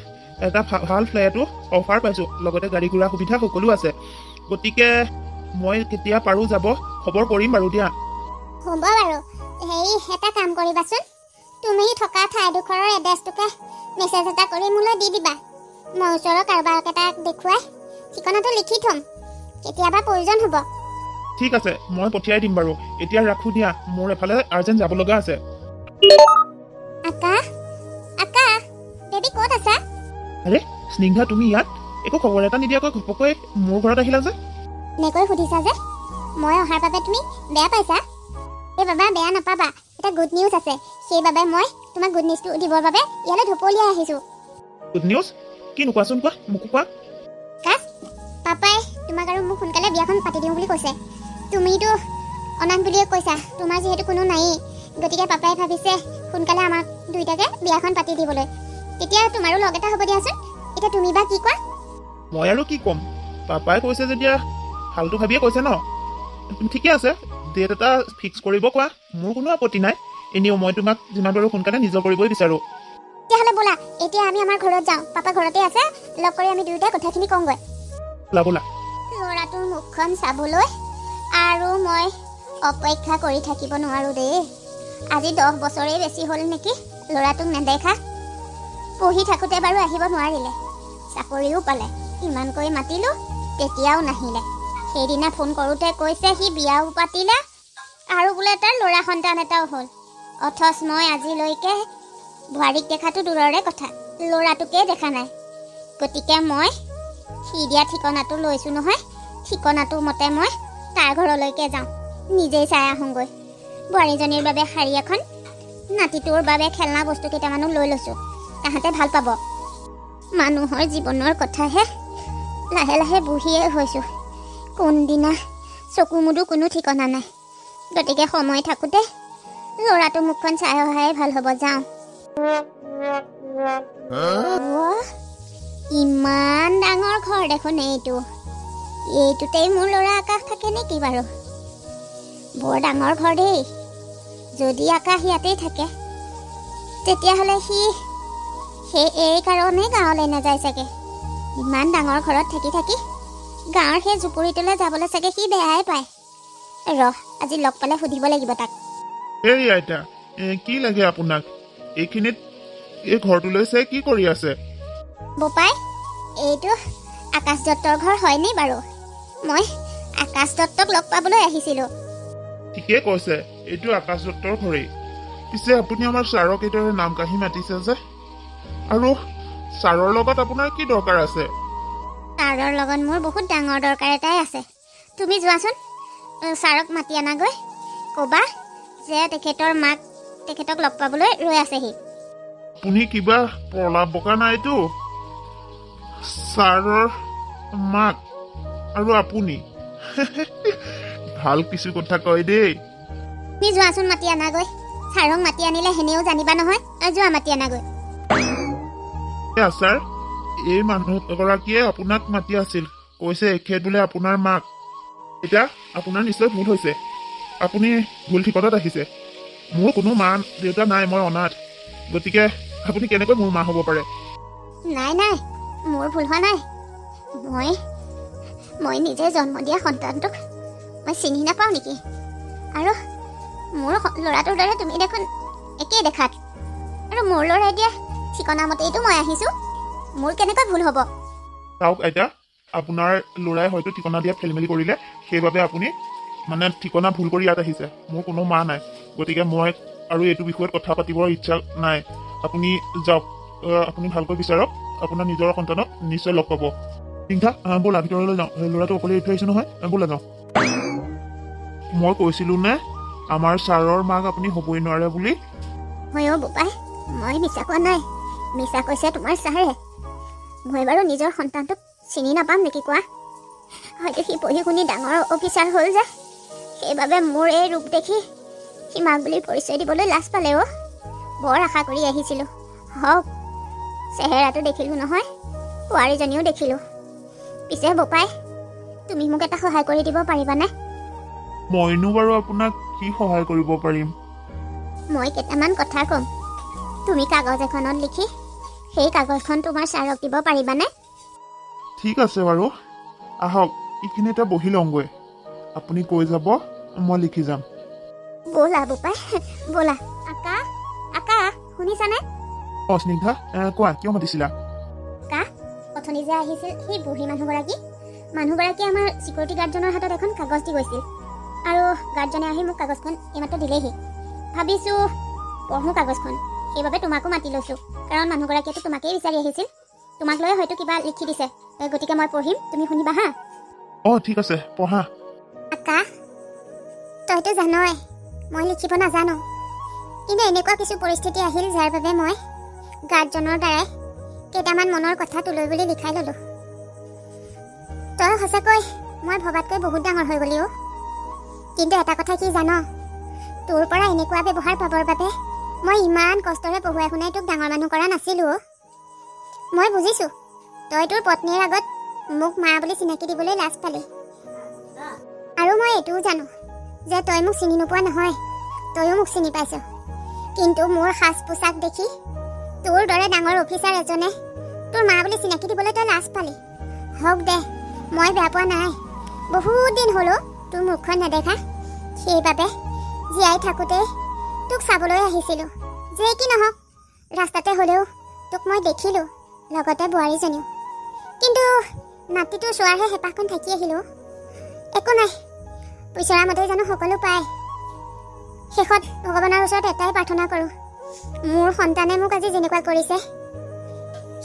[SPEAKER 2] এটা ভাল ফ্লেটো অফাৰ পাইছোঁ, লগতে গাড়ী ঘোঁৰা সুবিধা সকলো আছে। গতিকে মই কেতিয়া পাৰোঁ যাব খবৰ কৰিম বাৰু দিয়া।
[SPEAKER 1] হ'ব বাৰু, এটা কাম কৰিবাচোন। তুমি থকা ঠাইডোখৰৰ এড্ৰেছটোকে মেছেজ এটা কৰি মোলৈ দি দিবা। মই ওচৰৰ কাৰোবাক এটাক দেখুৱাই ঠিকনাটো লিখি থ'ম, কেতিয়াবা প্ৰয়োজন হ'ব।
[SPEAKER 2] ঠিক আছে, মই পঠিয়াই দিম বাৰু। এতিয়া ৰাখোঁ দিয়া, মোৰ এফালে আৰ্জেণ্ট যাব লগা আছে।
[SPEAKER 1] আকাশ, আকাশ, বেবী ক'ত আছা?
[SPEAKER 2] আৰে স্নিগ্ধা, তুমি ইয়াত? একো খবৰ এটা নিদিয়াকৈ ঘপকৈ মোৰ ঘৰত আহিলা যে?
[SPEAKER 1] এনেকৈ সুধিছা যে? মই অহাৰ বাবে তুমি বেয়া পাইছা? এই বাবা, বেয়া নাপাবা। এটা গুড নিউজ আছে, সেইবাবে মই তোমাক গুড নিউজটো দিবৰ বাবে ইয়ালৈ ঢপলিয়াই আহিছোঁ।
[SPEAKER 2] Good news? কিনো কোৱাচোন, কোৱা, মোকো কোৱা।
[SPEAKER 1] কাশ, পাপাই তোমাক আৰু মোক সোনকালে বিয়াখন পাতি দিওঁ বুলি কৈছে। তুমিতো অনাথ বুলিয়ে কৈছা, তোমাৰ যিহেতু কোনো নায়েই, গতিকে পাপাই ভাবিছে সোনকালে আমাক দুইটাকে বিয়াখন পাতি দিবলৈ। তেতিয়া তোমাৰো লগ এটা হ'ব দিয়াচোন। এতিয়া তুমি বা কি কোৱা?
[SPEAKER 2] মই আৰু কি ক'ম, পাপাই কৈছে যেতিয়া ভালটো ভাবিয়ে কৈছে ন। ঠিকে আছে, ডেট এটা ফিক্স কৰিব কোৱা, মোৰ কোনো আপত্তি নাই। এনেও মই তোমাক যিমান পাৰোঁ সোনকালে নিজৰ কৰিবই বিচাৰোঁ।
[SPEAKER 1] তেতিয়াহ'লে ব'লা, এতিয়া আমি আমাৰ ঘৰত যাওঁ। পাপা ঘৰতে আছে, লগ কৰি আমি দুয়োটাই কথাখিনি কওঁগৈ।
[SPEAKER 2] ব'লা ব'লা।
[SPEAKER 1] ল'ৰাটোৰ মুখখন চাবলৈ আৰু মই অপেক্ষা কৰি থাকিব নোৱাৰোঁ দেই। আজি 10 বছৰেই বেছি হ'ল নেকি ল'ৰাটোক নেদেখা। পঢ়ি থাকোঁতে বাৰু আহিব নোৱাৰিলে, চাকৰিও পালে। ইমানকৈ মাতিলোঁ তেতিয়াও নাহিলে। সেইদিনা ফোন কৰোঁতে কৈছে সি বিয়াও পাতিলে আৰু বোলে তাৰ ল'ৰা সন্তান এটাও হ'ল। অথচ মই আজিলৈকে বোৱাৰীক দেখাটো দূৰৰে কথা, ল'ৰাটোকেই দেখা নাই। গতিকে মই সি দিয়া ঠিকনাটো লৈছোঁ নহয়, ঠিকনাটো মতে মই তাৰ ঘৰলৈকে যাওঁ, নিজেই চাই আহোঁগৈ। বোৱাৰীজনীৰ বাবে শাৰী এখন, নাতিটোৰ বাবে খেলনা বস্তু কেইটামানো লৈ লৈছোঁ। তাহাঁতে ভাল পাব। মানুহৰ জীৱনৰ কথাহে লাহে লাহে বুঢ়ীয়ে হৈছোঁ। কোনদিনা চকু মুদো কোনো ঠিকনা নাই। গতিকে সময় থাকোঁতে ল'ৰাটো মুখখন চাই অহাই ভাল হ'ব। যাওঁ। ইমান ডাঙৰ ঘৰ দেখোন এইটোতেই মোৰ ল'ৰা আকাশ থাকে নেকি বাৰু? বৰ ডাঙৰ ঘৰ দেই। যদি আকাশ ইয়াতেই থাকে তেতিয়াহ'লে সেই এই কাৰণে গাঁৱলৈ নাযায় চাগে। ইমান ডাঙৰ ঘৰত থাকি থাকি গাঁৱৰ সেই জুপুৰিটোলৈ যাবলৈ চাগে সি বেয়াই পায়। আজি লগ পালে সুধিব লাগিব তাক।
[SPEAKER 2] এই আইতা, কি লাগে আপোনাক? এইখিনিত এই ঘৰটোলৈ চাই কি কৰি আছে?
[SPEAKER 1] বোপাই, এইটো আকাশ দত্তৰ ঘৰ হয়নি বাৰু? মই আকাশ দত্তক লগ পাবলৈ আহিছিলোঁ।
[SPEAKER 2] ঠিকে কৈছে, এইটো আকাশ দত্তৰ ঘৰেই। পিছে আপুনি আমাৰ ছাৰক এইদৰে নাম কাঢ়ি মাতিছে যে, আৰু ছাৰৰ লগত আপোনাৰ কি দৰকাৰ আছে?
[SPEAKER 1] ছাৰৰ লগত মোৰ বহুত ডাঙৰ দৰকাৰ এটাই আছে। তুমি যোৱাচোন, ছাৰক মাতি আনাগৈ। ক'বা যে তেখেতৰ মাক তেখেতক লগ পাবলৈ ৰৈ আছেহি।
[SPEAKER 2] আপুনি কিবা প্ৰলাপ বকা নাইতো? ছাৰৰ মাক আৰু আপুনি ভাল কিছু কথা কয় দেই।
[SPEAKER 1] তুমি যোৱাচোন, মাতি আনাগৈ। ছাৰক মাতি আনিলে হেনেও জানিবা নহয়। যোৱা, মাতি আনাগৈ।
[SPEAKER 2] ছাৰ, এই মানুহগৰাকীয়ে আপোনাক মাতি আছিল, কৈছে এখেত বোলে আপোনাৰ মাক। এতিয়া আপোনাৰ নিশ্চয় ভুল হৈছে, আপুনি ভুল ঠিকনাত আহিছে। মোৰ কোনো মা দেউতা নাই, মই অনাথ। গতিকে আপুনি কেনেকৈ মোৰ মা হ'ব পাৰে?
[SPEAKER 1] নাই নাই, মোৰ ভুল হোৱা নাই। মই নিজে জন্ম দিয়া সন্তানটোক মই চিনি নাপাওঁ নেকি? আৰু মোৰ ল'ৰাটোৰ দৰে তুমি দেখোন একেই দেখাত। আৰু মোৰ ল'ৰাই দিয়া ঠিকনা মতেইতো মই আহিছোঁ। মোৰ কেনেকৈ ভুল হ'ব?
[SPEAKER 2] চাওক আইতা, আপোনাৰ ল'ৰাই হয়তো ঠিকনা দিয়াত খেলি মেলি কৰিলে, সেইবাবে আপুনি ঠিকনা ভুল কৰি ইয়াত আহিছে। মোৰ কোনো মা নাই, গতিকে মই আৰু এইটো বিষয়ত কথা পাতিবৰ ইচ্ছা নাই। আপুনি যাওক, আপুনি ভালকৈ বিচাৰক, আপোনাৰ নিজৰ সন্তানক নিশ্চয় লগ পাব। চিন্তা, ব'লা ভিতৰলৈ যাওঁ। ল'ৰাটো অকলে এৰি থৈ আহিছোঁ নহয়, ব'লা যাওঁ। মই কৈছিলোঁ নে আমাৰ ছাৰৰ মাক আপুনি হ'বই নোৱাৰে বুলি?
[SPEAKER 1] হয় অ' বোপাই, মই মিছা কোৱা নাই। মিছা কৈছে তোমাৰ ছাৰে। মই বাৰু নিজৰ সন্তানটোক চিনি নাপাম নেকি কোৱা? হয়তো সি পঢ়ি শুনি ডাঙৰ অফিচাৰ হ'ল যে, সেইবাবে মোৰ এই ৰূপ দেখি সি মাক বুলি পৰিচয় দিবলৈ লাজ পালে অ'। বৰ আশা কৰি আহিছিলোঁ। হওক, চেহেৰাটো দেখিলোঁ নহয়, বোৱাৰীজনীও দেখিলোঁ। পিছে বোপাই, তুমি মোক এটা সহায় কৰি দিব পাৰিবানে?
[SPEAKER 2] মইনো বাৰু আপোনাক কি সহায় কৰিব পাৰিম?
[SPEAKER 1] মই কেইটামান কথা ক'ম, তুমি কাগজ এখনত লিখি সেই কাগজখন তোমাৰ ছাৰক দিব পাৰিবানে?
[SPEAKER 2] ঠিক আছে বাৰু, আহক এইখিনিতে বহি লওঁগৈ। আপুনি কৈ যাব, মই লিখি যাম।
[SPEAKER 1] ব'লা বোপাই, ব'লা। আকাশ শুনিছানে?
[SPEAKER 2] অঁ স্নিগ্ধা, কোৱা, কিয় মাতিছিলা?
[SPEAKER 1] অথনি যে আহিছিল সেই বুঢ়ী মানুহগৰাকীয়ে আমাৰ চিকিউৰিটি গাৰ্ডজনৰ হাতত এখন কাগজ দি গৈছিল, আৰু গাৰ্ডজনে আহি মোক কাগজখন এইমাত্ৰ দিলেহি। ভাবিছোঁ পঢ়োঁ কাগজখন, সেইবাবে তোমাকো মাতি লৈছোঁ। কাৰণ মানুহগৰাকীয়েতো তোমাকেই বিচাৰি আহিছিল, তোমাক লৈ হয়তো কিবা লিখি দিছে। গতিকে মই পঢ়িম, তুমি শুনিবা হা?
[SPEAKER 2] অঁ ঠিক আছে, পঢ়া।
[SPEAKER 1] আকাশ, তইতো জানই মই লিখিব নাজানো, কিন্তু এনেকুৱা কিছু পৰিস্থিতি আহিল যাৰ বাবে মই গাৰ্ডজনৰ দ্বাৰাই কেইটামান মনৰ কথা তোলৈ বুলি লিখাই ল'লোঁ। তই সঁচাকৈ মই ভবাতকৈ বহুত ডাঙৰ হৈ গ'লি অ'। কিন্তু এটা কথা কি জান? তোৰ পৰা এনেকুৱা ব্যৱহাৰ পাবৰ বাবে মই ইমান কষ্টৰে পঢ়ুৱাই শুনাই তোক ডাঙৰ মানুহ কৰা নাছিলোঁ অ'। মই বুজিছোঁ, তই তোৰ পত্নীৰ আগত মোক মা বুলি চিনাকি দিবলৈ লাজ পালি। আৰু মই এইটোও জানো যে তই মোক চিনি নোপোৱা নহয়, তইও মোক চিনি পাইছ। কিন্তু মোৰ সাজ পোছাক দেখি তোৰ দৰে ডাঙৰ অফিচাৰ এজনে তোৰ মা বুলি চিনাকি দিবলৈ তই লাজ পালি। হওক দে, মই বেয়া পোৱা নাই। বহুত দিন হ'লো তোৰ মুখখন নেদেখা, সেইবাবে জীয়াই থাকোঁতেই তোক চাবলৈ আহিছিলোঁ। যে কি নহওক, ৰাস্তাতে হ'লেও তোক মই দেখিলোঁ, লগতে বোৱাৰীজনীও। কিন্তু নাতিটো চোৱাৰহে হেঁপাহখন থাকি আহিলোঁ। একো নাই, বিচৰা মতে জানো সকলো পায়। শেষত ভগৱানৰ ওচৰত এটাই প্ৰাৰ্থনা কৰোঁ, মোৰ সন্তানে মোক আজি যেনেকুৱা কৰিছে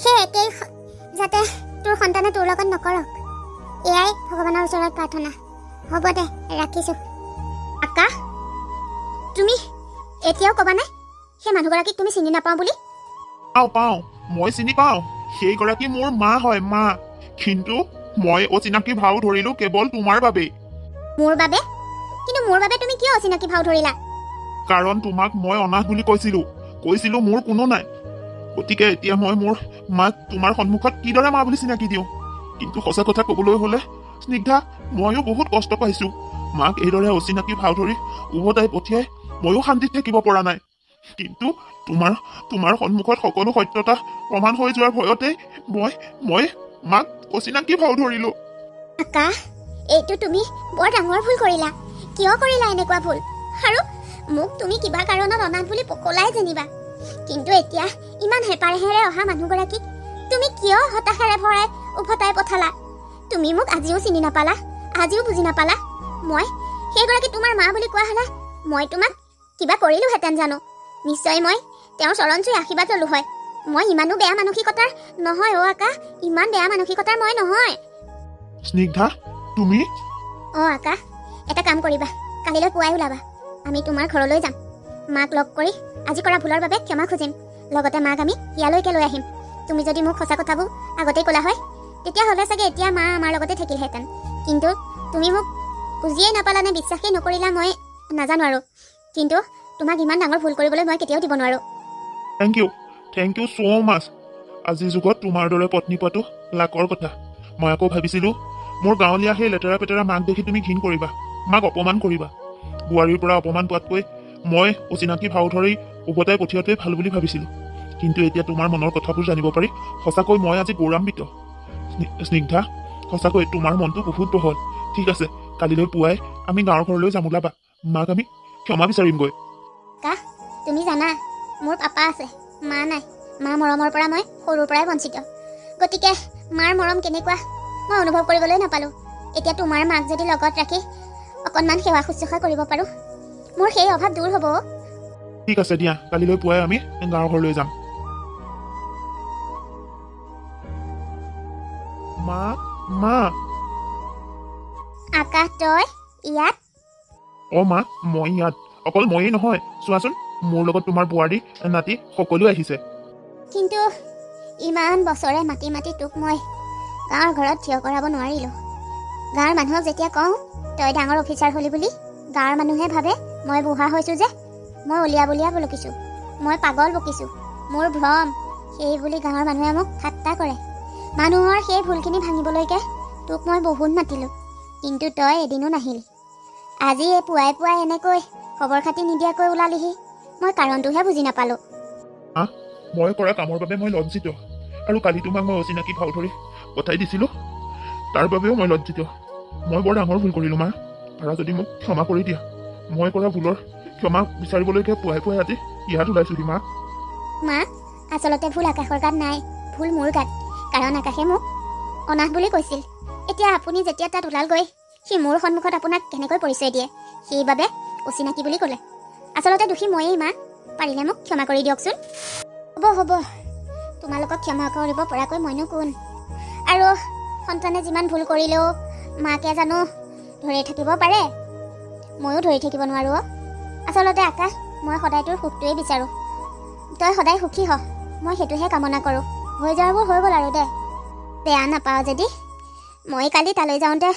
[SPEAKER 1] সেই একেই যাতে তোৰ সন্তানে তোৰ লগত নকৰক, এয়াই ভগৱানৰ ওচৰত প্ৰাৰ্থনা। হ'ব দে, ৰাখিছোঁ। আকাশ, তুমি এতিয়াও ক'বানে সেই মানুহগৰাকীক তুমি চিনি নাপাওঁ বুলি?
[SPEAKER 2] পাওঁ, মই চিনি পাওঁ। সেইগৰাকী মোৰ মা হয়, মা। কিন্তু মই অচিনাকি ভাও ধৰিলোঁ কেৱল তোমাৰ বাবেই।
[SPEAKER 1] মোৰ বাবে? কিন্তু মোৰ বাবে তুমি কিয় অচিনাকি ভাও ধৰিলা?
[SPEAKER 2] কাৰণ তোমাক মই অনাথ বুলি কৈছিলোঁ মোৰ কোনো নাই। গতিকে এতিয়া মই মোৰ মাক তোমাৰ সন্মুখত কিদৰে মা বুলি চিনাকি দিওঁ? কিন্তু সঁচা কথা ক'বলৈ হ'লে স্নিগ্ধা, ময়ো বহুত কষ্ট পাইছো। মাক এইদৰে অচিনাকি ভাও ধৰি উভতাই পঠিয়াই ময়ো শান্তিত থাকিব পৰা নাই। কিন্তু তোমাৰ সন্মুখত সকলো সত্যতা প্ৰমাণ হৈ যোৱাৰ ভয়তেই মই মাক অচিনাকি ভাও ধৰিলো।
[SPEAKER 1] আকাশ, এইটো তুমি বৰ ডাঙৰ ভুল কৰিলা। কিয় কৰিলা এনেকুৱা ভুল? আৰু মোক তুমি কিবা কাৰণত অনাথ বুলি পকলাই যেনিবা, কিন্তু এতিয়া ইমান হেঁপাহেৰে অহা মানুহগৰাকীক তুমি কিয় হতাশাৰে ভৰাই উভতাই পঠালা? তুমি মোক আজিও চিনি নাপালা, আজিও বুজি নাপালা। মই সেইগৰাকী তোমাৰ মা বুলি কোৱা হ'লে মই তোমাক কিবা কৰিলোহেঁতেন জানো? নিশ্চয় মই তেওঁৰ চৰণ চুই আশীৰ্বাদ ল'লো হয়। মই ইমানো বেয়া মানসিকতাৰ নহয় অ' আকাশ, ইমান বেয়া মানসিকতাৰ মই নহয়।
[SPEAKER 2] স্নিগ্ধা, তুমি?
[SPEAKER 1] আকাশ, এটা কাম কৰিবা, কালিলৈ পুৱাই ওলাবা। আমি তোমাৰ ঘৰলৈ যাম। মাক লগ কৰি আজি কৰা ভুলৰ বাবে ক্ষমা খুজিম। লগতে মাক আমি ইয়ালৈকে লৈ আহিম। তুমি যদি মোক সঁচা কথাবোৰ আগতেই ক'লা হয়, তেতিয়াহ'লে চাগে এতিয়া মা আমাৰ লগতে থাকিলহেঁতেন। কিন্তু তুমি মোক বুজিয়েই নাপালা নে বিশ্বাসেই নকৰিলা মই নাজানো আৰু। কিন্তু তোমাক ইমান ডাঙৰ ভুল কৰিবলৈ মই কেতিয়াও দিব নোৱাৰোঁ।
[SPEAKER 2] থেংক ইউ ছ' মাছ। আজিৰ যুগত তোমাৰ দৰে পত্নী পোৱাটো লাকৰ কথা। মই আকৌ ভাবিছিলো মোৰ গাঁৱলীয়া সেই লেতেৰা পেতেৰা মাক দেখি তুমি ঘিণ কৰিবা, মাক অপমান কৰিবা। বোৱাৰীৰ পৰা অপমান পোৱাতকৈ মই অচিনাকি ভাও ধৰি উভতাই পঠিওৱাটোৱে ভাল বুলি ভাবিছিলো। কিন্তু এতিয়া তোমাৰ মনৰ কথাবোৰ জানিব পাৰি সঁচাকৈ মই আজি গৌৰৱান্বিত। স্নিগ্ধা, সঁচাকৈ তোমাৰ মনটো বহুত বহল। ঠিক আছে, কালিলৈ পুৱাই আমি গাঁৱৰ ঘৰলৈ যাম, ওলাবা। মাক আমি ক্ষমা বিচাৰিমগৈ।
[SPEAKER 1] আকাশ, তুমি জানা মোৰ পাপা আছে, মা নাই। মা মৰমৰ পৰা মই সৰুৰ পৰাই বঞ্চিত। গতিকে মাৰ মৰম কেনেকুৱা মই অনুভৱ কৰিবলৈ নাপালোঁ। এতিয়া তোমাৰ মাক যদি লগত ৰাখি অকণমান সেৱা শুশ্ৰূষা কৰিব পাৰোঁ, মোৰ সেই অভাৱ দূৰ হ'ব।
[SPEAKER 2] ঠিক আছে দিয়া, কালিলৈ পুৱাই আমি গাঁৱৰ ঘৰলৈ যাম। মা।
[SPEAKER 1] আকাশ, তই ইয়াত?
[SPEAKER 2] মা, মই ইয়াত। অকল ময়েই নহয়, চোৱাচোন মোৰ লগত তোমাৰ বোৱাৰী নাতি সকলো আহিছে।
[SPEAKER 1] কিন্তু ইমান বছৰে মাতি মাতি তোক মই গাঁৱৰ ঘৰত থিয় কৰাব নোৱাৰিলোঁ। গাঁৱৰ মানুহক যেতিয়া কওঁ তই ডাঙৰ অফিচাৰ হ'লি বুলি, গাঁৱৰ মানুহে ভাবে মই বুঢ়া হৈছোঁ যে, মই উলিয়া বুলিয়া বকিছোঁ, মই পাগল বকিছোঁ, মোৰ ভ্ৰম, সেই বুলি গাঁৱৰ মানুহে মোক ঠাট্টা কৰে। মানুহৰ সেই ভুলখিনি ভাঙিবলৈকে তোক মই বহুত মাতিলোঁ, কিন্তু তই এদিনো নাহিলি। আজি এই পুৱাই পুৱাই এনেকৈ খবৰ খাতি নিদিয়াকৈ ওলালিহি। মই কাৰণটোহে বুজি নাপালোঁ।
[SPEAKER 2] মই কৰা কামৰ বাবে মই লজ্জিত, আৰু কালি তোমাক মই অচিনাকি ভাও ধৰি পঠাই দিছিলোঁ, তাৰ বাবেও মই লজ্জিত। মই বৰ ডাঙৰ ভুল কৰিলোঁ মা, পাৰা যদি মোক ক্ষমা কৰি দিয়া। মই কৰা ভুলৰ ক্ষমা বিচাৰিবলৈকে পুৱাই পুৱাই আজি ইয়াত ওলাইছোহি মা।
[SPEAKER 1] আচলতে ভুল আকাশৰ গাত নাই, ভুল মোৰ গাত। কাৰণ আকাশে মোক অনাথ বুলি কৈছিল। এতিয়া আপুনি যেতিয়া তাত ওলালগৈ, সি মোৰ সন্মুখত আপোনাক কেনেকৈ পৰিচয় দিয়ে? সেইবাবে অচিনাকি বুলি ক'লে। আচলতে দোষী ময়েই মা, পাৰিলে মোক ক্ষমা কৰি দিয়কচোন। হ'ব, তোমালোকক ক্ষমা কৰিব পৰাকৈ মইনো কোন? আৰু সন্তানে যিমান ভুল কৰিলেও মাকে জানো ধৰি থাকিব পাৰে? ময়ো ধৰি থাকিব নোৱাৰোঁ। আচলতে আকাশ, মই সদায় তোৰ সুখটোৱেই বিচাৰোঁ। তই সদায় সুখী হ, মই সেইটোহে কামনা কৰোঁ। হৈ যোৱাবোৰ হৈ গ'ল আৰু দে। বেয়া নাপাওঁ যদি, মই কালি তালৈ যাওঁতে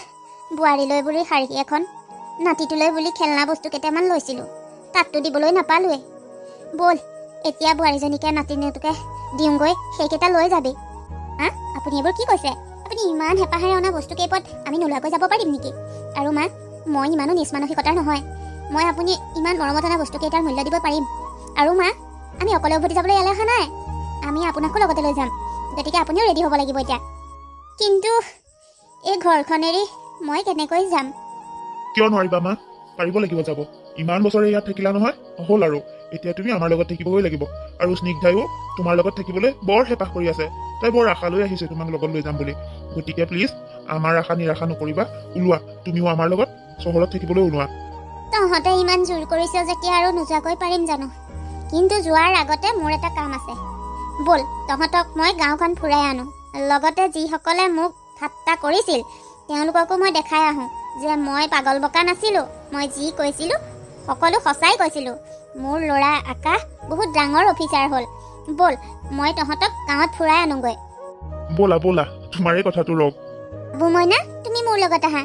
[SPEAKER 1] বোৱাৰীলৈ বুলি শাৰী এখন, নাতিটোলৈ বুলি খেলনা বস্তু কেইটামান লৈছিলোঁ, তাততো দিবলৈ নাপালোৱেই। ব'ল এতিয়া বোৱাৰীজনীকে নাতিনীটোকে দিওঁগৈ, সেইকেইটা লৈ যাবি। আপুনি এইবোৰ কি কৈছে? আপুনি ইমান হেঁপাহেৰে অনা বস্তু কেইপদ আমি নোলোৱাকৈ যাব পাৰিম নেকি? আৰু মা, মই ইমানো নিজ মানসিকতাৰ নহয়। মই আপুনি ইমান মৰমত অনা বস্তুকেইটাৰ মূল্য দিব পাৰিম। আৰু মা, আমি অকলে উভতি যাবলৈ ইয়ালৈ অহা নাই, আমি আপোনাকো লগতে লৈ যাম। গতিকে আপুনিও ৰেডি হ'ব লাগিব এতিয়া। কিন্তু এই ঘৰখন এৰি মই কেনেকৈ যাম?
[SPEAKER 2] কিয় নোৱাৰিবা মা? পাৰিব লাগিব যাব। ইমান বছৰে ইয়াত থাকিলা নহয়, হ'ল আৰু। এতিয়া তুমি আমাৰ লগত থাকিবই লাগিব। আৰু স্নিগ্ধায়ো তোমাৰ লগত থাকিবলৈ বৰ হেঁপাহ কৰি আছে। তাই বৰ আশা লৈ আহিছে তোমাক লগত লৈ যাম বুলি। গতিকে প্লিজ আমাৰ আশা নিৰাশা নকৰিবা, ওলোৱা। তুমিও আমাৰ লগত চহৰত থাকিবলৈ ওলোৱা।
[SPEAKER 1] তহঁতে ইমান জোৰ কৰিছ যেতিয়া আৰু নোযোৱাকৈ পাৰিম জানো? কিন্তু যোৱাৰ আগতে মোৰ এটা কাম আছে। ব'ল, তহঁতক মই গাঁওখন ফুৰাই আনো। লগতে যিসকলে মোক ঠাট্টা কৰিছিল তেওঁলোককো মই দেখাই আহোঁ যে মই পাগল বকা নাছিলোঁ। মই যি কৈছিলোঁ সকলো সঁচাই কৈছিলোঁ। মোৰ ল'ৰা আকাশ বহুত ডাঙৰ অফিচাৰ হ'ল। ব'ল, মই তহঁতক গাঁৱত ফুৰাই আনোগৈ।
[SPEAKER 2] ব'লা তোমাৰে কথাটো ৰওক।
[SPEAKER 1] বাবু মইনা, তুমি মোৰ লগত আহা।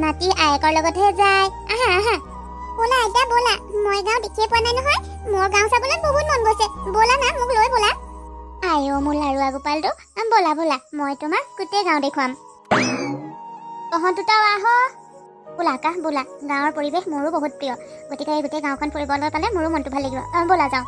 [SPEAKER 1] নাতি আয়েকৰ লগতহে যায়। আহা। ব'লা আইতা, ব'লা। মই গাঁও দেখিয়ে পোৱা নাই নহয়। মোৰ গাঁও চাবলৈ বহুত মন গৈছে। ব'লা না, মোক লৈ ব'লা। আইঅ' মোৰ লাৰুৱা গোপালটো ব'লা ব'লা মই তোমাক গোটেই গাঁও দেখুৱাম তহঁত দুটাও আহ বোলা আকাশ বোলা গাঁৱৰ পৰিৱেশ মোৰো বহুত প্ৰিয় গতিকে এই গোটেই গাঁওখন ফুৰিবলৈ পালে মোৰো মনটো ভাল লাগিব ব'লা যাওঁ